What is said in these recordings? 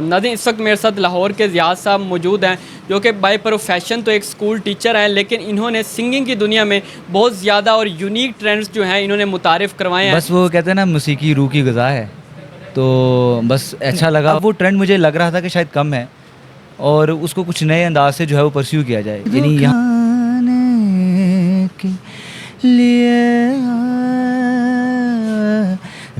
नाज़रीन, इस वक्त मेरे साथ लाहौर के ज़ियाद साहब मौजूद हैं, जो कि बाय प्रोफेशन तो एक स्कूल टीचर हैं, लेकिन इन्होंने सिंगिंग की दुनिया में बहुत ज़्यादा और यूनिक ट्रेंड्स जो हैं इन्होंने मुतारिफ़ करवाए हैं। बस वो कहते हैं ना, मौसीकी रूह की ग़िज़ा है। तो बस अच्छा लगा। अब वो ट्रेंड मुझे लग रहा था कि शायद कम है और उसको कुछ नए अंदाज से जो है वो परस्यू किया जाए। यानी यहाँ के लिए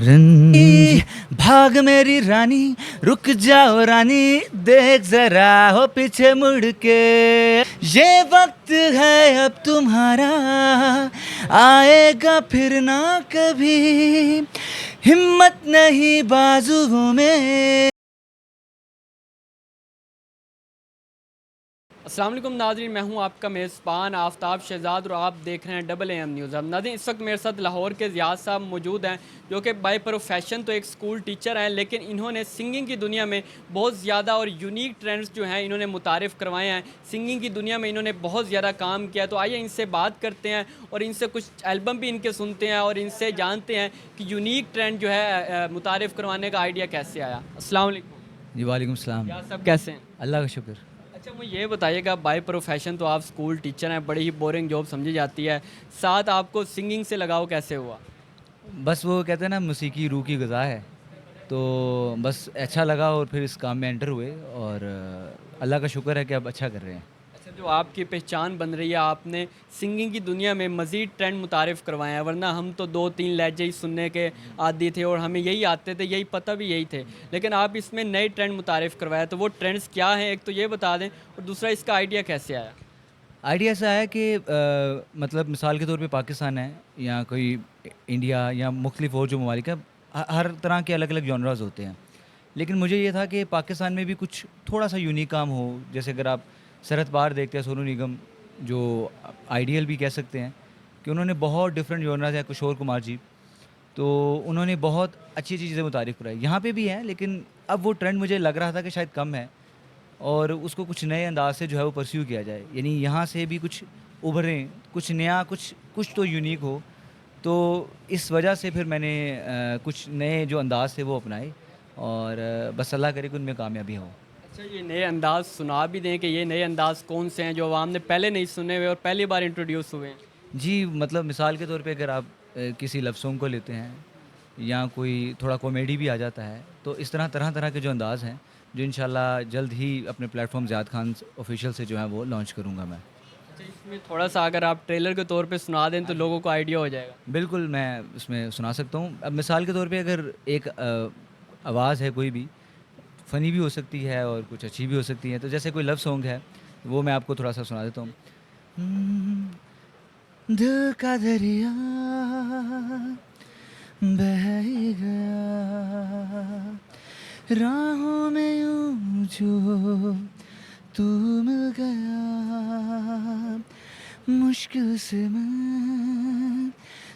रंजी भाग मेरी रानी, रुक जाओ रानी, देख जरा हो पीछे मुड़ के, ये वक्त है अब तुम्हारा, आएगा फिर ना कभी, हिम्मत नहीं बाजुओं में। अस्सलाम वालेकुम नाज़रीन, मैं हूं आपका मेज़बान आफ्ताब शहजाद और आप देख रहे हैं डबल AM न्यूज़। अब नाज़रीन, इस वक्त मेरे साथ लाहौर के ज़ियाद साहब मौजूद हैं, जो कि बाय प्रोफेशन तो एक स्कूल टीचर हैं, लेकिन इन्होंने सिंगिंग की दुनिया में बहुत ज़्यादा और यूनिक ट्रेंड्स जो हैं इन्होंने मुतारिफ़ करवाए हैं। सिंगिंग की दुनिया में इन्होंने बहुत ज़्यादा काम किया। तो आइए इनसे बात करते हैं और इनसे कुछ एल्बम भी इनके सुनते हैं और इनसे जानते हैं कि यूनिक ट्रेंड जो है मुतारिफ़ करवाने का आइडिया कैसे आया। अस्सलाम वालेकुम। जी वालेकुम सलाम। क्या सब कैसे हैं? अल्लाह का शुक्र। अच्छा, मुझे ये बताइएगा, बाय प्रोफेशन तो आप स्कूल टीचर हैं, बड़ी ही बोरिंग जॉब समझी जाती है, साथ आपको सिंगिंग से लगाव कैसे हुआ? बस वो कहते हैं ना, मौसीकी रूह की ग़िज़ा है। तो बस अच्छा लगा और फिर इस काम में एंटर हुए और अल्लाह का शुक्र है कि अब अच्छा कर रहे हैं। अच्छा, जो आपकी पहचान बन रही है, आपने सिंगिंग की दुनिया में मज़ीद ट्रेंड मुतारिफ़ करवाए हैं, वरना हम तो 2-3 लहजे ही सुनने के आदी थे और हमें यही आते थे, यही पता भी यही थे। लेकिन आप इसमें नए ट्रेंड मुतारिफ़ करवाए, तो वो ट्रेंड्स क्या हैं, एक तो ये बता दें, और दूसरा इसका आइडिया कैसे आया? आइडिया ऐसा है कि मतलब मिसाल के तौर पे पाकिस्तान है या कोई इंडिया या मुख्तलिफ और जो ममालिक है, हर तरह के अलग अलग जॉनरास होते हैं। लेकिन मुझे ये था कि पाकिस्तान में भी कुछ थोड़ा सा यूनिक काम हो। जैसे अगर आप शरद पार देखते हैं, सोनू निगम, जो आइडियल भी कह सकते हैं कि उन्होंने बहुत डिफरेंट जॉनरास हैं, किशोर कुमार जी, तो उन्होंने बहुत अच्छी अच्छी चीज़ें मुतारिफ़ कराई। यहाँ पे भी हैं, लेकिन अब वो ट्रेंड मुझे लग रहा था कि शायद कम है और उसको कुछ नए अंदाज से जो है वो परस्यू किया जाए। यानी यहाँ से भी कुछ उभरें, कुछ नया, कुछ कुछ तो यूनिक हो। तो इस वजह से फिर मैंने कुछ नए जो अंदाज थे वो अपनाए और बस अल्लाह करे कि उनमें कामयाबी हो। अच्छा, ये नए अंदाज़ सुना भी दें कि ये नए अंदाज़ कौन से हैं जो आवाम ने पहले नहीं सुने हुए और पहली बार इंट्रोड्यूस हुए हैं? जी, मतलब मिसाल के तौर पे अगर आप किसी लव सॉन्ग को लेते हैं या कोई थोड़ा कॉमेडी भी आ जाता है, तो इस तरह तरह-तरह के जो अंदाज़ हैं, जो इंशाल्लाह जल्द ही अपने प्लेटफ़ॉर्म ज़ियाद खान ऑफ़िशियल से जो है वो लॉन्च करूँगा मैं। अच्छा, इसमें थोड़ा-सा अगर आप ट्रेलर के तौर पे सुना दें तो लोगों को आइडिया हो जाएगा। बिल्कुल, मैं उसमें सुना सकता हूँ। अब मिसाल के तौर पे अगर एक आवाज़ है कोई भी, फ़नी भी हो सकती है और कुछ अच्छी भी हो सकती है। तो जैसे कोई लव सॉन्ग है, वो मैं आपको थोड़ा-सा सुना देता हूँ। दिल का दरिया बह ही गया, राहों में यूं जो तू मिल गया, मुश्किल से मैं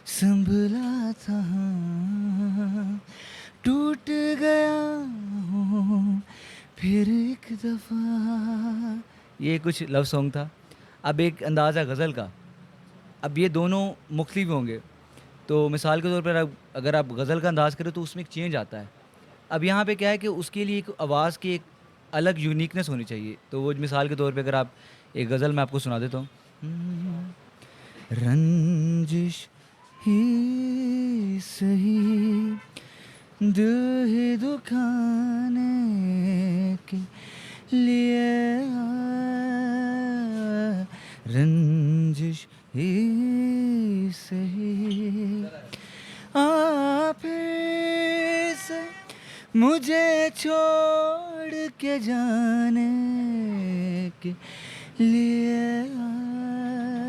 संभला था, टूट गया हूँ फिर एक दफ़ा। ये कुछ लव सॉन्ग था। अब एक अंदाज़ा गज़ल का। अब ये दोनों मुख्तलिफ होंगे। तो मिसाल के तौर पर अगर आप गज़ल का अंदाज़ करें तो उसमें एक चेंज आता है। अब यहाँ पे क्या है कि उसके लिए एक आवाज़ की एक अलग यूनिकनेस होनी चाहिए। तो वो मिसाल के तौर पे अगर आप एक गज़ल मैं आपको सुना देता हूँ। रंजिश ही सही, दिल ही दुखाने के लिए आया, रंजिश ही सही, आप से मुझे छोड़ के जाने के लिए आया,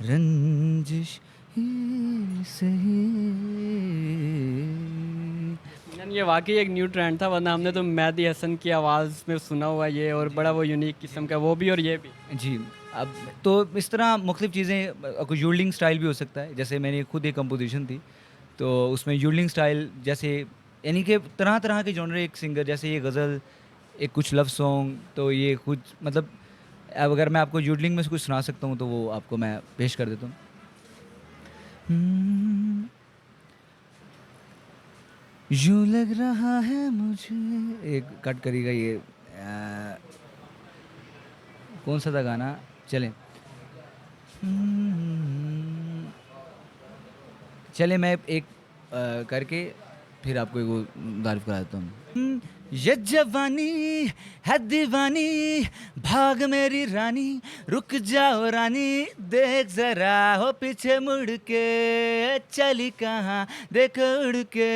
रंजिश ही सही। यकीनन ये वाक़ई एक न्यू ट्रेंड था, वरना हमने तो मेहदी हसन की आवाज़ में सुना हुआ है ये, और बड़ा वो यूनिक किस्म का वो भी और ये भी। जी, अब तो इस तरह मुख्तलिफ़ चीज़ें, कोई यूडलिंग स्टाइल भी हो सकता है। जैसे मैंने खुद एक कंपोज़िशन थी, तो उसमें यूडलिंग स्टाइल जैसे, यानी कि तरह-तरह के जॉनर एक सिंगर, जैसे ये गज़ल, एक कुछ लव सॉन्ग, तो ये कुछ मतलब अब अगर मैं आपको यूडलिंग में से कुछ सुना सकता हूँ, तो वो आपको मैं पेश कर देता हूँ। यूं लग रहा है मुझे, एक कट करेगा ये कौन सा था गाना, चले चले मैं एक करके फिर आपको एक वो तारीफ करा देता हूँ। ये जवानी है दीवानी, भाग मेरी रानी, रुक जाओ रानी, देख जरा हो पीछे मुड़ के, चली कहाँ देख उड़ के।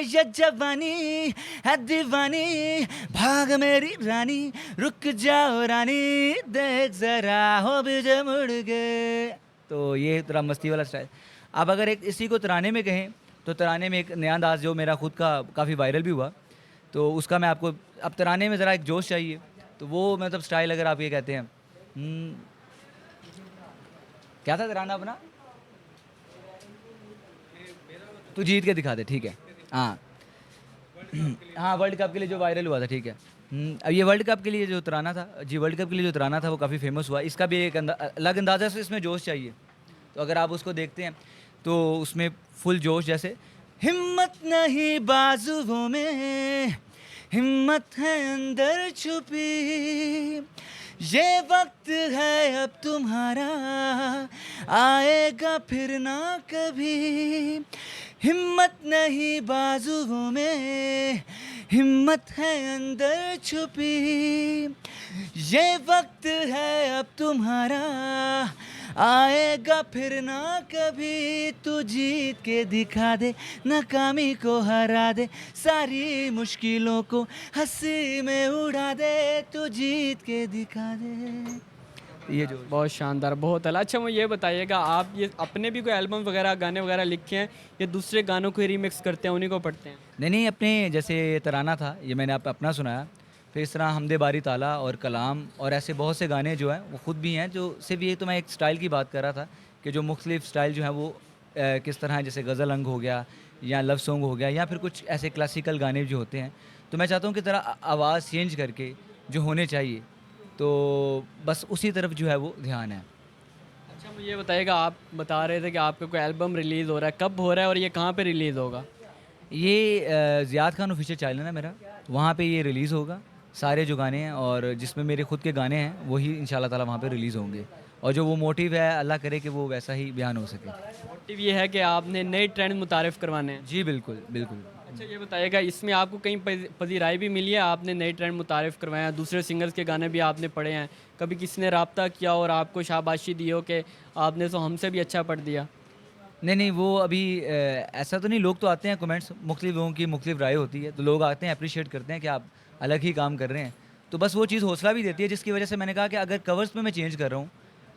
ये जवानी है दीवानी, भाग मेरी रानी, रुक जाओ रानी, देख जरा हो पीछे मुड़ के। तो ये थोड़ा मस्ती वाला स्टाइल। अब अगर एक इसी को तराने में कहें तो तराने में एक नया अंदाज़ जो मेरा खुद का काफ़ी वायरल भी हुआ, तो उसका मैं आपको, अब तराने में ज़रा एक जोश चाहिए, तो वो मतलब स्टाइल अगर आप ये कहते हैं क्या था तराना अपना, तू जीत के दिखा दे, ठीक है। हाँ हाँ, वर्ल्ड कप के लिए जो वायरल हुआ था, ठीक है। अब ये वर्ल्ड कप के लिए जो तराना था जी, वर्ल्ड कप के लिए जो तराना था वो काफ़ी फेमस हुआ। इसका भी एक अलग अंदाज़ा से इसमें जोश चाहिए, तो अगर आप उसको देखते हैं तो उसमें फुल जोश, जैसे हिम्मत नहीं बाजुओं में, हिम्मत है अंदर छुपी, ये वक्त है अब तुम्हारा, आएगा फिर ना कभी। हिम्मत नहीं बाजुओं में, हिम्मत है अंदर छुपी, ये वक्त है अब तुम्हारा, आएगा फिर ना कभी। तू जीत के दिखा दे, नाकामी को हरा दे, सारी मुश्किलों को हंसी में उड़ा दे, तू जीत के दिखा दे। ये जो बहुत शानदार, बहुत अला। अच्छा मुझे ये बताइएगा, आप ये अपने भी कोई एल्बम वगैरह गाने वगैरह लिखे हैं या दूसरे गानों को ही रीमिक्स करते हैं, उन्हीं को पढ़ते हैं? नहीं, अपने जैसे तराना था ये मैंने आप अपना सुनाया, फिर इस तरह हमदे बारी ताला और कलाम और ऐसे बहुत से गाने जो हैं वो ख़ुद भी हैं, जो सिर्फ ये तो मैं एक स्टाइल की बात कर रहा था कि जो मुख्तलिफ स्टाइल जो है वो किस तरह है, जैसे गज़ल अंग हो गया या लव सॉन्ग हो गया या फिर कुछ ऐसे क्लासिकल गाने जो होते हैं, तो मैं चाहता हूँ कि तरह आवाज़ चेंज करके जो होने चाहिए, तो बस उसी तरफ जो है वो ध्यान है। अच्छा मुझे ये बताइएगा, आप बता रहे थे कि आपका कोई एल्बम रिलीज़ हो रहा है, कब हो रहा है और ये कहाँ पे रिलीज़ होगा? ये ज़ियाद खान ऑफिशियल चैनल है ना मेरा, वहाँ पे ये रिलीज़ होगा सारे जो गाने हैं, और जिसमें मेरे खुद के गाने हैं वही इंशाल्लाह ताला वहाँ पे रिलीज़ होंगे, और जो वो मोटिव है अल्लाह करे कि वो वैसा ही बयान हो सके। मोटिव ये है कि आपने नए ट्रेंड मुतारिफ़ करवाने हैं। जी बिल्कुल, बिल्कुल। अच्छा ये बताइएगा, इसमें आपको कहीं पज़ीराई भी मिली है? आपने नए ट्रेंड मुतारिफ़ करवाए हैं, दूसरे सिंगर्स के गाने भी आपने पढ़े हैं, कभी किसी ने राब्ता किया और आपको शाबाशी दी हो कि आपने तो हमसे भी अच्छा पढ़ दिया? नहीं, वो अभी ऐसा तो नहीं, लोग तो आते हैं कमेंट्स, मुख्तलिफ लोगों की मुख्तलिफ राय होती है, तो लोग आते हैं अप्रिशिएट करते हैं कि आप अलग ही काम कर रहे हैं, तो बस वो चीज़ हौसला भी देती है, जिसकी वजह से मैंने कहा कि अगर कवर्स में मैं चेंज कर रहा हूँ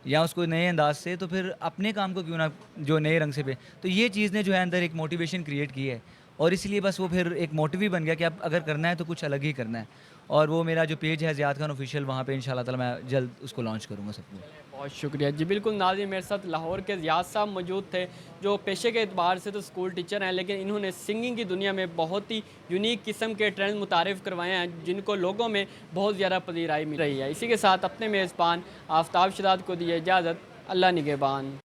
या उसको नए अंदाज से, तो फिर अपने काम को क्यों ना जो नए रंग से पे, तो ये चीज़ ने जो है अंदर एक मोटिवेशन क्रिएट की है, और इसलिए बस वो फिर एक मोटिव ही बन गया कि अब अगर करना है तो कुछ अलग ही करना है। और वो मेरा जो पेज है ज़ियाद खान ऑफिशियल, वहाँ पे इंशाल्लाह ताला मैं जल्द उसको लॉन्च करूँगा सबको। बहुत शुक्रिया जी। बिल्कुल नाज़रीन, मेरे साथ लाहौर के ज़ियाद साहब मौजूद थे, जो पेशे के एतबार से तो स्कूल टीचर हैं, लेकिन इन्होंने सिंगिंग की दुनिया में बहुत ही यूनिक किस्म के ट्रेंड मुतारिफ़ करवाए हैं, जिनको लोगों में बहुत ज़्यादा पज़ीराई मिल रही है। इसी के साथ अपने मेज़बान आफ्ताब शहजाद को दिए इजाज़त। अल्लाह निगहबान।